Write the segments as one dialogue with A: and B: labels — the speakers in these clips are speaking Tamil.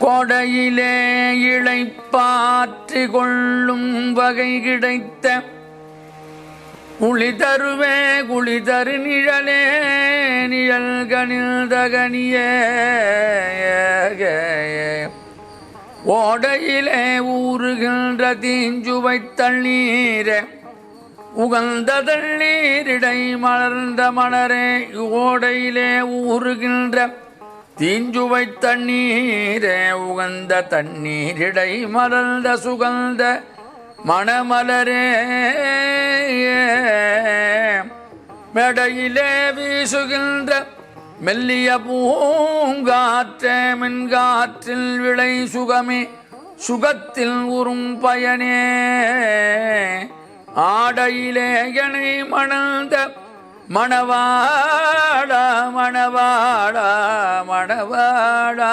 A: கொடையிலே இளைப்பாற்று கொள்ளும் வகை கிடைத்த குளிதருவே குளிதரு நிழலே நிழல்கனில் தகனிய ஓடையிலே ஊறுகின்ற தீஞ்சுவை தண்ணீர உகந்த தண்ணீரிடை மலர்ந்த மலரே ஓடையிலே ஊறுகின்ற தீஞ்சுவை தண்ணீரே உகந்த தண்ணீரிடை மலர்ந்த சுகந்த மணமலரே மேடையிலே வீசுகின்ற மெல்லிய பூங்காற்றே மின்காற்றில் விளை சுகமே சுகத்தில் உறும் பயனே ஆடையிலே எனை மணந்த மணவாடா மணவாடா மணவாடா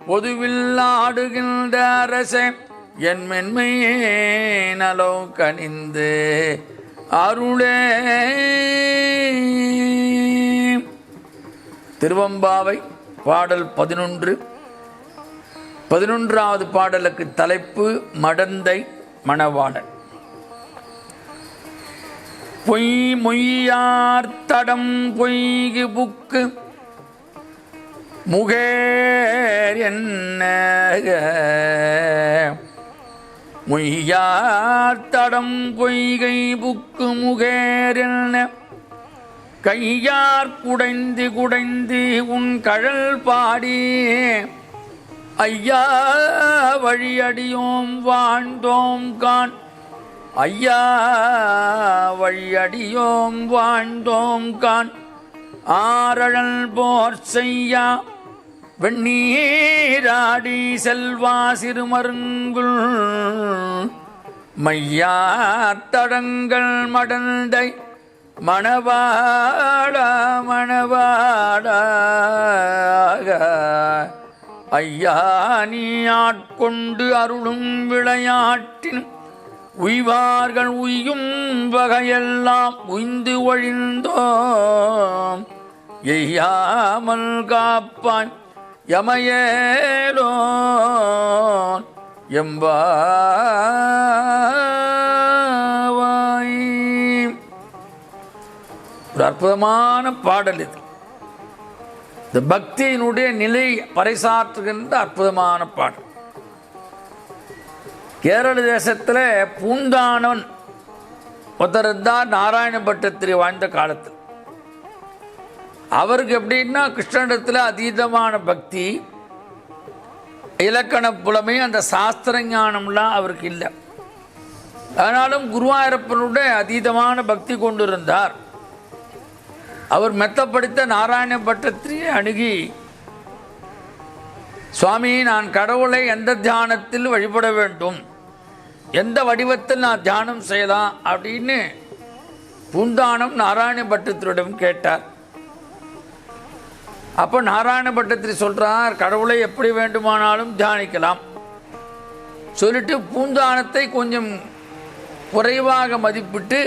A: பொதுவில் ஆடுகின்ற அரசே என் மென்மையே நலோ கனிந்து அருளே. திருவம்பாவை பாடல் 11. 11வது பாடலுக்கு தலைப்பு மடந்தை மணவாளன். பொய் மொய்யார் தடம் பொய்கு புக்கு முகேர் என்ன மொய்யார் தடம் பொய்கை புக்கு முகேர் என்ன கையார் குடைந்து குடைந்து உன் கழல் பாடி ஐயா வழியடியோம் வாழ்ந்தோம் கான் ஐயா வழியடியோம் வாழ்ந்தோம் கான் ஆரழல் போர் செய்யா வெண்ணீராடி செல்வா சிறுமருங்குள் மையார் தடங்கள் மடந்தை மணவாடா மணவாடா ஐயா நீ ஆட்கொண்டு அருளும் விளையாட்டின் உய்வார்கள் உய்யும் வகையெல்லாம் உய்ந்து ஒழிந்தோம் எய்யாமல் காப்பான் யமயேலோன் எம்பாவாய். ஒரு அற்புதமான பாடல் இது. இந்த பக்தியினுடைய நிலை பறைசாற்றுகின்ற அற்புதமான பாடல். கேரள தேசத்தில் பூந்தானவன் ஒருத்தர் தான் நாராயண பட்டத்திரி வாழ்ந்த காலத்தில். அவருக்கு எப்படின்னா கிருஷ்ணனிடத்தில் அதீதமான பக்தி, இலக்கண புலமை, அந்த சாஸ்திர ஞானம்லாம் அவருக்கு இல்லை. ஆனாலும் குருவாயூரப்பனுடைய அதீதமான பக்தி கொண்டிருந்தார். அவர் மெத்தப்படுத்த நாராயண பட்டத்திரியை அணுகி, சுவாமி நான் கடவுளை எந்த தியானத்தில் வழிபட வேண்டும், எந்த வடிவத்தில் நான் தியானம் செய்யலாம் அப்படின்னு பூந்தானம் நாராயண பட்டத்திரியிடம் கேட்டார். அப்போ நாராயண பட்டத்திரி சொல்கிறார், கடவுளை எப்படி வேண்டுமானாலும் தியானிக்கலாம் சொல்லிட்டு பூந்தானத்தை கொஞ்சம் குறைவாக மதிப்பிட்டு,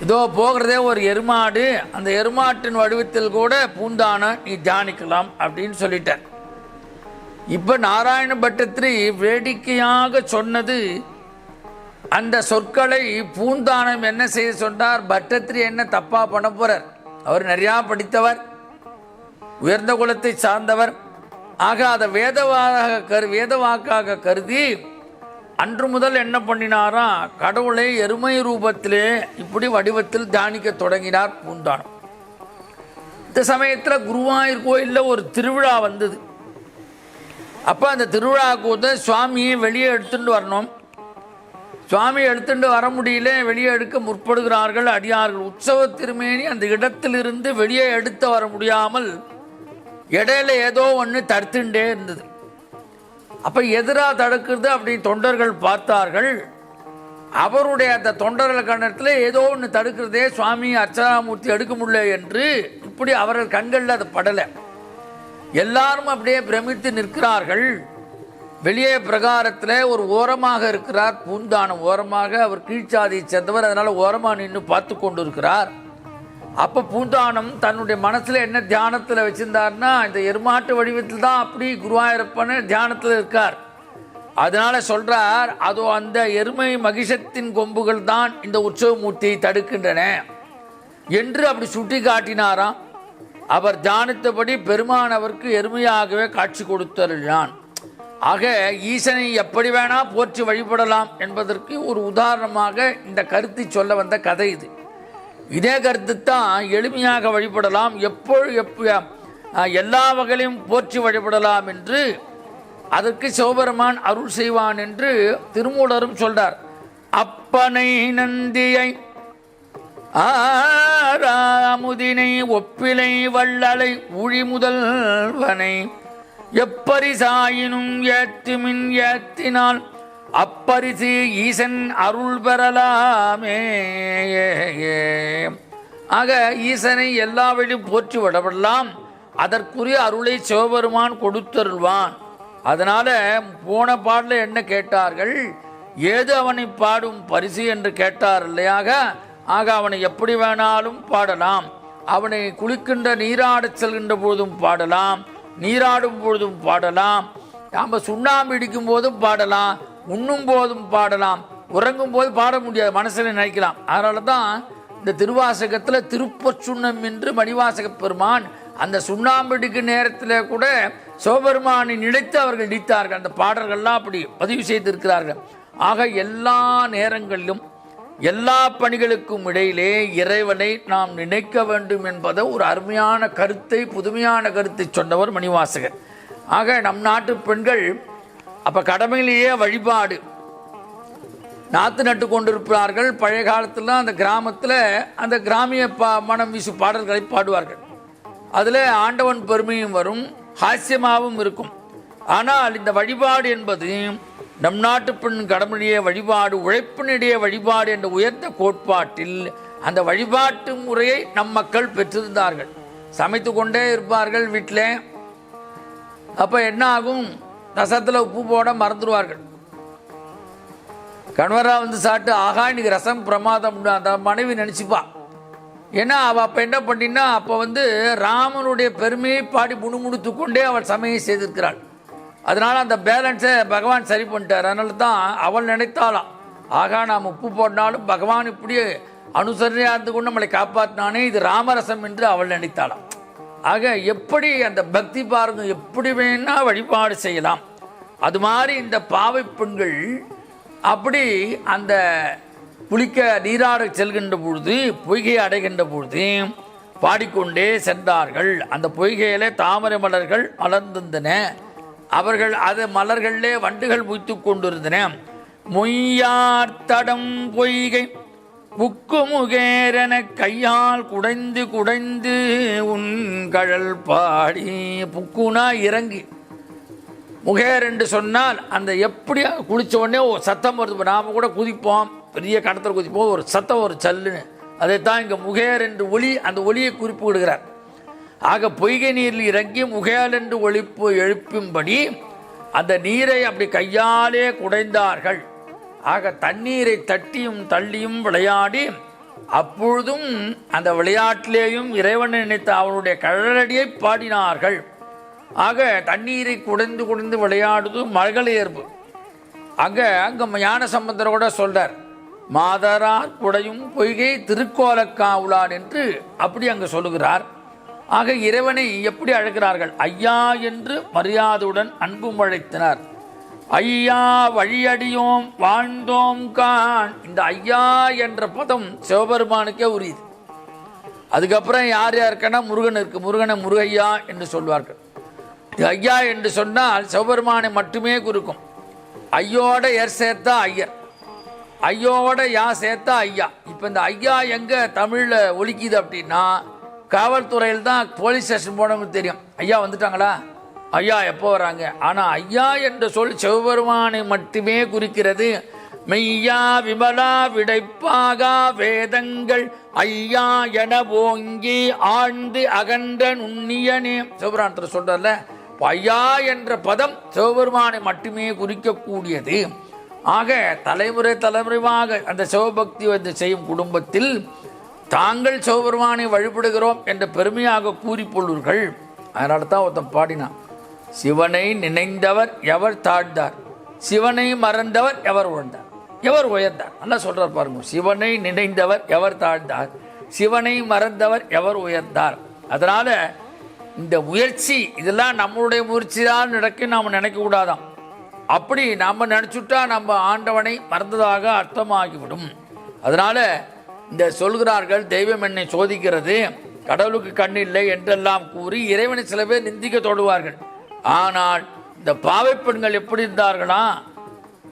A: இதோ போகிறதே ஒரு எருமாடு, அந்த எருமாட்டின் வடிவத்தில் கூட பூந்தானம் நீ தியானிக்கலாம் அப்படின்னு சொல்லிட்டார். இப்போ நாராயண பட்டத்திரி வேடிக்கையாக சொன்னது, அந்த சொற்களை பூந்தானம் என்ன செய்ய சொன்னார், பட்டத்திரி என்ன தப்பாக பண்ண போகிறார், அவர் நிறையா படித்தவர், உயர்ந்த குலத்தை சார்ந்தவர். ஆக அதை வேதவாக்காக கருதி அன்று முதல் என்ன பண்ணினாரா, கடவுளை எருமை ரூபத்திலே இப்படி வடிவத்தில் தியானிக்க தொடங்கினார் பூந்தானம். இந்த சமயத்தில் குருவாயூர் கோயிலில் ஒரு திருவிழா வந்தது. அப்போ அந்த திருவிழாவுக்கு சுவாமியை வெளியே எடுத்துட்டு வரணும். சுவாமி எடுத்துட்டு வர முடியல, வெளியே எடுக்க முற்படுகிறார்கள் அடியார்கள். உற்சவ திருமேனி அந்த இடத்திலிருந்து வெளியே எடுத்து வர முடியாமல் இடையில ஏதோ ஒன்று தடுத்துட்டே இருந்தது. அப்போ எதிராக தடுக்கிறது அப்படி தொண்டர்கள் பார்த்தார்கள். அவருடைய அந்த தொண்டர்கள் கண்ணத்தில் ஏதோ ஒன்று தடுக்கிறதே, சுவாமி அர்ச்சனாமூர்த்தி எடுக்க முடியல என்று இப்படி அவர்கள் கண்களில் அது படலை. எல்லாரும் அப்படியே பிரமித்து நிற்கிறார்கள். வெளியே பிரகாரத்தில் ஒரு ஓரமாக இருக்கிறார் பூந்தானம், ஓரமாக அவர் கீழ்ச்சாதியை சேர்ந்தவர், அதனால் ஓரமாக நின்று பார்த்து கொண்டு இருக்கிறார். அப்போ பூந்தானம் தன்னுடைய மனசில் என்ன தியானத்தில் வச்சுருந்தார்னா, இந்த எருமாட்டு வடிவத்தில் தான் அப்படி குருவாயூரப்பன்னு தியானத்தில் இருக்கார். அதனால சொல்கிறார், அதோ அந்த எருமை மகிஷத்தின் கொம்புகள் தான் இந்த உற்சவ மூர்த்தியை தடுக்கின்றன என்று அப்படி சுட்டி காட்டினாராம். அவர் தியானித்தபடி பெருமான் அவருக்கு எருமையாகவே காட்சி கொடுத்தருளான். ஆக ஈசனை எப்படி வேணா போற்றி வழிபடலாம் என்பதற்கு ஒரு உதாரணமாக இந்த கருத்தை சொல்ல வந்த கதை இது. இதே கருத்து தான் எளிமையாக வழிபடலாம், எல்லா வகையிலும் போற்றி வழிபடலாம் என்று அதற்கு சிவபெருமான் அருள் செய்வான் என்று திருமூலரும் சொல்றார். அப்பனை நந்தியை ஆராமுதினை ஒப்பிலை வள்ளலை ஊழி முதல்வனை எப்பரிசாயினும் ஏத்துமின் ஏத்தினால் அப்பரிசு ஈசன் அருள் பெறலாமே. ஆக ஈசனை எல்லா வழியும் போற்றி விடப்படலாம், அதற்குரிய அருளை சிவபெருமான் கொடுத்தருள்வான். அதனால போன பாடல என்ன கேட்டார்கள், ஏது அவனை பாடும் பரிசு என்று கேட்டார் இல்லையாக. ஆக அவனை எப்படி வேணாலும் பாடலாம், அவனை குளிக்கின்ற நீராடச் செல்கின்ற போதும் பாடலாம், நீராடும் பொழுதும் பாடலாம், நாம் சுண்ணாம்பு இடிக்கும் போதும் பாடலாம், உண்ணும் போதும் பாடலாம், உறங்கும் போது பாட முடியாது, மனசில் நினைக்கலாம். அதனால தான் இந்த திருவாசகத்தில் திருப்பச்சுண்ணம் என்று மணிவாசக பெருமான் அந்த சுண்ணாம்படிக்கு நேரத்தில் கூட சிவபெருமானை நினைத்து அவர்கள் இடித்தார்கள். அந்த பாடல்கள்லாம் அப்படி பதிவு செய்திருக்கிறார்கள். ஆக எல்லா நேரங்களிலும் எல்லா பணிகளுக்கும் இடையிலே இறைவனை நாம் நினைக்க வேண்டும் என்பதை ஒரு அருமையான கருத்தை, புதுமையான கருத்தை சொன்னவர் மணிவாசகர். ஆக நம் நாட்டு பெண்கள் அப்போ கடமையிலேயே வழிபாடு நாற்று நட்டு கொண்டிருப்பார்கள். பழைய காலத்தில் அந்த கிராமத்தில் அந்த கிராமிய மனம் வீசு பாடல்களை பாடுவார்கள். அதில் ஆண்டவன் பெருமையும் வரும், ஹாஸ்யமாகவும் இருக்கும். ஆனால் இந்த வழிபாடு என்பது நம் நாட்டு பெண் கடமையிலேயே வழிபாடு, உழைப்பினிடையே வழிபாடு என்ற உயர்ந்த கோட்பாட்டில் அந்த வழிபாட்டு முறையை நம் மக்கள் பெற்றிருந்தார்கள். சமைத்து கொண்டே இருப்பார்கள் வீட்டில். அப்போ என்ன ஆகும், ரசத்தில் உப்பு போட மறந்துடுவார்கள். கணவராக வந்து சாப்பிட்டு ஆகா இன்னைக்கு ரசம் பிரமாதம், அந்த மனைவி நினச்சிப்பா. ஏன்னா அவள் அப்போ என்ன பண்ணினா, அப்போ வந்து ராமனுடைய பெருமையை பாடி முணுமுணுத்து கொண்டே அவள் சமையல் செய்திருக்கிறாள். அதனால் அந்த பேலன்ஸை பகவான் சரி பண்ணிட்டார். அதனால தான் அவள் நினைத்தாலாம், ஆகா நாம் உப்பு போட்டாலும் பகவான் இப்படி அனுசரணையாக இருந்து கொண்டு நம்மளை காப்பாற்றினானே, இது ராமரசம் என்று அவள் நினைத்தாளாம். ஆக எப்படி அந்த பக்தி பாருங்க, எப்படி வேணா வழிபாடு செய்யலாம். அது மாதிரி இந்த பாவை பெண்கள் அப்படி அந்த குளிக்க நீராட செல்கின்ற பொழுது, பொய்கை அடைகின்ற பொழுது பாடிக்கொண்டே சென்றார்கள். அந்த பொய்கையிலே தாமரை மலர்கள் மலர்ந்திருந்தன. அவர்கள் அது மலர்களிலே வண்டுகள் முய்த்து கொண்டிருந்தன. மொய்யார் தடம் பொய்கை புக்கு முகேரென கையால் குடைந்து குடைந்து உன் கழல் பாடி. புக்குனா இறங்கி, முகேர் என்று சொன்னால் அந்த எப்படி குளித்த உடனே ஒரு சத்தம் வருது. நாம் கூட குதிப்போம், பெரிய கடத்தில் குதிப்போம், ஒரு சத்தம் ஒரு சல்லுன்னு. அதைத்தான் இங்கே முகேர் என்று ஒளி, அந்த ஒளியை குறிப்பு விடுகிறார். ஆக பொய்கை நீரில் இறங்கி முகேல் என்று ஒழிப்பு எழுப்பும்படி அந்த நீரை அப்படி கையாலே குடைந்தார்கள். ஆக தண்ணீரை தட்டியும் தள்ளியும் விளையாடி, அப்பொழுதும் அந்த விளையாட்டிலேயும் இறைவனை நினைத்த அவனுடைய கழலடியை பாடினார்கள். ஆக தண்ணீரை குடைந்து குடைந்து விளையாடுது மகளிர்பு. அங்கே ஞான சம்பந்தர் கூட சொல்றார், மாதரார் குடையும் பொய்கை திருக்கோலக்காவுளான் என்று அப்படி அங்கே சொல்லுகிறார். ஆக இறைவனை எப்படி அழைக்கிறார்கள், ஐயா என்று மரியாதையுடன் அன்பும் அழைத்தனர். ஐயா வழியடியோம் வாழ்ந்தோம் கான். இந்த ஐயா என்ற பதம் சிவபெருமானுக்கே உரியது. அதுக்கப்புறம் யார் யாருக்கன்னா முருகன் இருக்கு, முருகனை முருகையா என்று சொல்வார்கள். ஐயா என்று சொன்னால் சிவபெருமானை மட்டுமே குறிக்கும். ஐயோட எர் சேர்த்தா ஐயர், ஐயோட யா சேர்த்தா ஐயா. இப்போ இந்த ஐயா எங்கே தமிழில் ஒலிக்குது அப்படின்னா, காவல்துறையில் தான் போலீஸ் ஸ்டேஷன் போனவங்களுக்கு தெரியும், ஐயா வந்துட்டாங்களா, ஐயா எப்போ வராங்க. ஆனால் ஐயா என்ற சொல் சிவபெருமானை மட்டுமே குறிக்கிறது. மெய்யா விமலா விடைப்பாகா வேதங்கள் ஐயா என ஓங்கி ஆழ்ந்து அகன்ற நுண்ணியனே. சிவபுராணத்தில் சொல்றல, ஐயா என்ற பதம் சிவபெருமானை மட்டுமே குறிக்கக்கூடியது. ஆக தலைமுறை தலைமுறையாக அந்த சிவபக்தி வந்து செய்யும் குடும்பத்தில் தாங்கள் சிவபெருமானை வழிபடுகிறோம் என்ற பெருமையாக கூறிக்கொள்வீர்கள். அதனால தான் ஒருத்தன் பாடினான், சிவனை நினைந்தவர் எவர் தாழ்ந்தார், சிவனை மறந்தவர் எவர் உயர்ந்தார். எவர் உயர்ந்தார் நல்லா சொல்றார் பாருங்க. சிவனை நினைந்தவர் எவர் தாழ்ந்தார், சிவனை மறந்தவர் எவர் உயர்ந்தார். அதனால இந்த முயற்சி இதெல்லாம் நம்மளுடைய முயற்சி தான் நடக்கும் நாம் நினைக்கக்கூடாதான். அப்படி நாம் நினச்சுட்டா நம்ம ஆண்டவனை மறந்ததாக அர்த்தமாகிவிடும். அதனால இந்த சொல்கிறார்கள், தெய்வம் என்னை சோதிக்கிறது, கடவுளுக்கு கண் இல்லை என்றெல்லாம் கூறி இறைவனை சில பேர் நிந்திக்க தொடுவார்கள். ஆனால் இந்த பாவை பெண்கள் எப்படி இருந்தார்களா,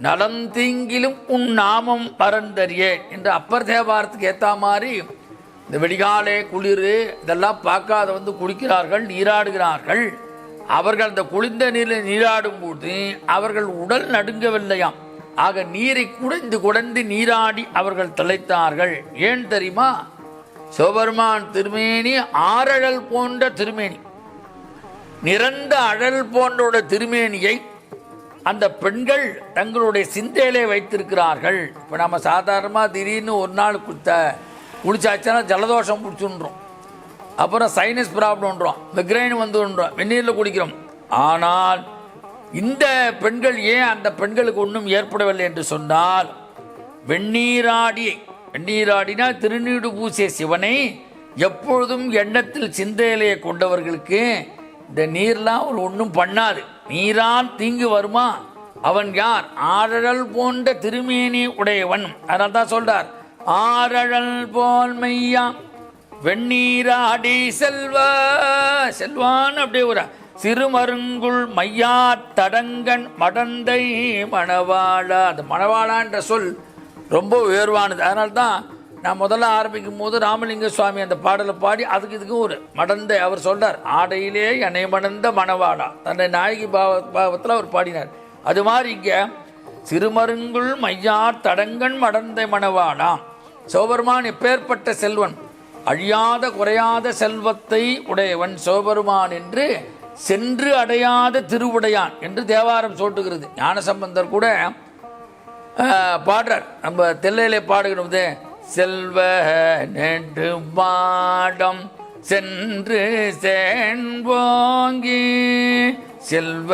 A: நலம் தீங்கிலும் உன் நாமம் பரந்தறியே என்று அப்பர் தேவாரத்துக்கு ஏற்ற மாதிரி இந்த வெடிகாலே குளிர் இதெல்லாம் பார்க்காத வந்து குளிக்கிறார்கள், நீராடுகிறார்கள். அவர்கள் அந்த குளிர்ந்த நீரில் நீராடும் போது அவர்கள் உடல் நடுங்கவில்லையாம். ஆக நீரை குடைந்து குடைந்து நீராடி அவர்கள் திளைத்தார்கள். ஏன் தெரியுமா, சிவபெருமான் திருமேனி ஆரழல் போன்ற திருமேனி, நிறந்த அழல் போன்ற திருமேனியை அந்த பெண்கள் தங்களுடைய சிந்தையிலே வைத்திருக்கிறார்கள். இப்போ நம்ம சாதாரணமாக திடீர்னு ஒரு நாள் குளிச்சாச்சுன்னா ஜலதோஷம் பிடிச்சுன்றோம், அப்புறம் சைனஸ் ப்ராப்ளம்ன்றோம், மைக்ரைன் வந்துன்றோம், வெந்நீரில் குடிக்கிறோம். ஆனால் இந்த பெண்கள் ஏன் அந்த பெண்களுக்கு ஒன்றும் ஏற்படவில்லை என்று சொன்னால், வெந்நீராடினா திருநீடு பூசிய சிவனை எப்பொழுதும் எண்ணத்தில் சிந்தையிலே கொண்டவர்களுக்கு இந்த நீர்லாம் ஒரு ஒன்றும் பண்ணாது. நீரால் தீங்கு வருமா, அவன் யார், ஆரழல் போன்ற திருமேனி உடையவன். அதனால தான் சொல்றார், ஆரழல் போல் மையா வெண்ணீராடி செல்வான் அப்படியே ஒரு சிறுமருங்குள் மையா தடங்கன் மடந்தை மணவாளா. அந்த மணவாளான்ற சொல் ரொம்ப உயர்வானது. அதனால தான் நான் முதல்ல ஆரம்பிக்கும் போது ராமலிங்க சுவாமி அந்த பாடலை பாடி அதுக்கு இதுக்கு ஒரு மடந்தை அவர் சொல்றார், ஆடையிலே என்னை மணந்த மணவாளா, தன்னை நாயகி பாவத்தில் அவர் பாடினார். அது மாதிரி இங்க சிறுமருங்குள் மையா தடங்கன் மடந்தை மணவாளாம். சிவபெருமான் எப்பேற்பட்ட செல்வன், அழியாத குறையாத செல்வத்தை உடையவன் சிவபெருமான் என்று சென்று அடையாத திருவுடையான் என்று தேவாரம் சோட்டுகிறது. ஞானசம்பந்தர் கூட பாடுறார், நம்ம தெல்லையிலே பாடுகிறது, செல்வ நெடு பாடம் சென்று சேன்வோங்கி, செல்வ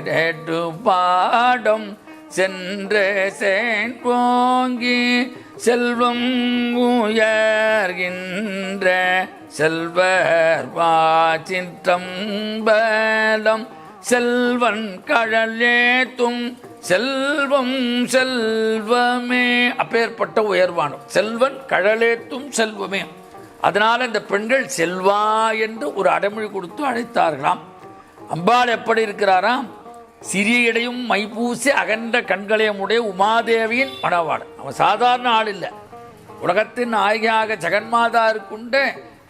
A: நெடு பாடம் சென்று சேன்வோங்கி, செல்வம் உயர்கின்ற செல்வர் வாச்சிற்றம்பலம், செல்வன் கழலேத்தும் செல்வம் செல்வமே. அப்பேற்பட்ட உயர்வானும் செல்வன் கழலேத்தும் செல்வமே. அதனால இந்த பெண்கள் செல்வா என்று ஒரு அடைமொழி கொடுத்து அழைத்தார்களாம். அம்பாள் எப்படி இருக்கிறாராம், சிறிய இடையும் மைப்பூசி அகன்ற கண்களையும் உடைய உமாதேவியின் மணவாளன். அவன் சாதாரண ஆள் இல்லை, உலகத்தின் நாயகியாக ஜெகன்மாதா இருக்குண்ட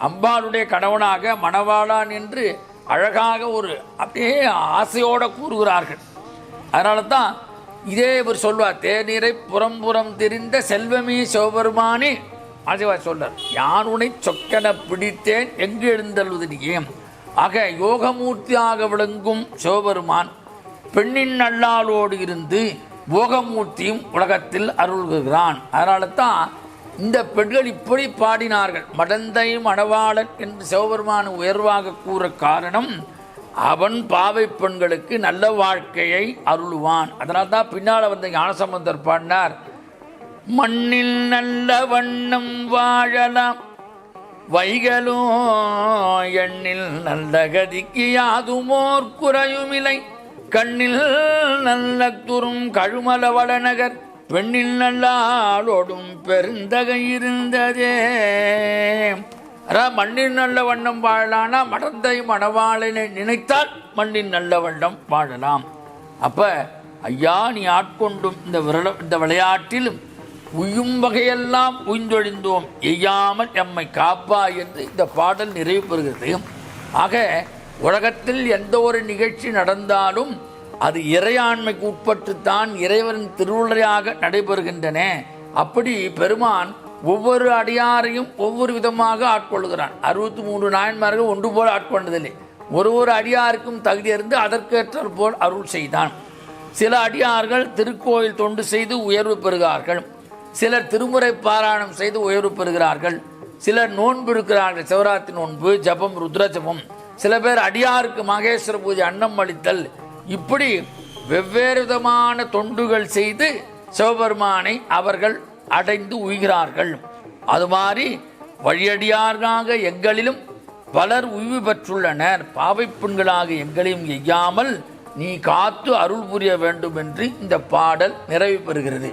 A: அம்பாளுடைய கணவனாக மணவாளான் என்று அழகாக ஒரு அப்படியே ஆசையோடு கூறுகிறார்கள். அதனால தான் இதே இவர் சொல்வார், தேநீரை புறம் தெரிந்த செல்வமே சிவபெருமானே. ஆசிவார் சொல்றார், யான் உனை சொக்கென பிடித்தேன் எங்கு எழுந்தல்வது நீயும். ஆக யோகமூர்த்தியாக விளங்கும் சிவபெருமான் பெண்ணின் நல்லாளோடு இருந்து போகமூர்த்தியும் உலகத்தில் அருள்கிறான். அதனால தான் இந்த பெண்கள் இப்படி பாடினார்கள். மடந்தை மணவாளன் என்று சிவபெருமான் உயர்வாக கூற காரணம், அவன் பாவை பெண்களுக்கு நல்ல வாழ்க்கையை அருளுவான். அதனால தான் பின்னால் வந்த ஞானசம்பந்தர் பாடினார், மண்ணில் நல்ல வண்ணம் வாழலாம் வைகளோ எண்ணில் நல்ல கதிக்கு யாதுமோர் குறையுமில்லை, கண்ணில் நல்ல துரும் கழுமல வளநகர் பெண்ணில் நல்லாளோடும் பெருந்தகை இருந்ததே. மண்ணின் நல்ல வண்ணம் வாழலானா மடந்தை மணவாளனை நினைத்தால் மண்ணின் நல்ல வண்ணம் வாழலாம். அப்ப ஐயா நீ ஆட்கொண்டும் இந்த விளையாட்டில் உயும் வகையெல்லாம் உய்ந்தொழிந்தோம், எய்யாமல் எம்மை காப்பா என்று இந்த பாடல் நிறைவு பெறுகிறது. ஆக உலகத்தில் எந்த ஒரு நிகழ்ச்சி நடந்தாலும் அது இறையாண்மைக்கு உட்பட்டுத்தான் இறைவனின் திருவிழையாக நடைபெறுகின்றன. அப்படி பெருமான் ஒவ்வொரு அடியாரையும் ஒவ்வொரு விதமாக ஆட்கொள்கிறான். 63 நாயன்மார்கள் ஒன்று போல் ஆட்கொண்டதில்லை. ஒரு அடியாருக்கும் தகுதி இருந்து அதற்கேற்ற போல் அருள் செய்தான். சில அடியார்கள் திருக்கோயில் தொண்டு செய்து உயர்வு பெறுகிறார்கள், சிலர் திருமுறை பாராயணம் செய்து உயர்வு பெறுகிறார்கள், சிலர் நோன்பு இருக்கிறார்கள், சிவராத்திரி நோன்பு, ஜபம், ருத்ர ஜபம். சில பேர் அடியாருக்கு மகேஸ்வர பூஜை, அன்னம் அளித்தல், இப்படி வெவ்வேறு விதமான தொண்டுகள் செய்து சிவபெருமானை அவர்கள் அடைந்து உய்கிறார்கள். அது மாதிரி வழியடியார்களாக எங்களிலும் பலர் உய்வு பெற்றுள்ளனர். பாவை பெண்களாக எங்களையும் எய்யாமல் நீ காத்து அருள் புரிய வேண்டும் என்று இந்த பாடல் நிறைவு பெறுகிறது.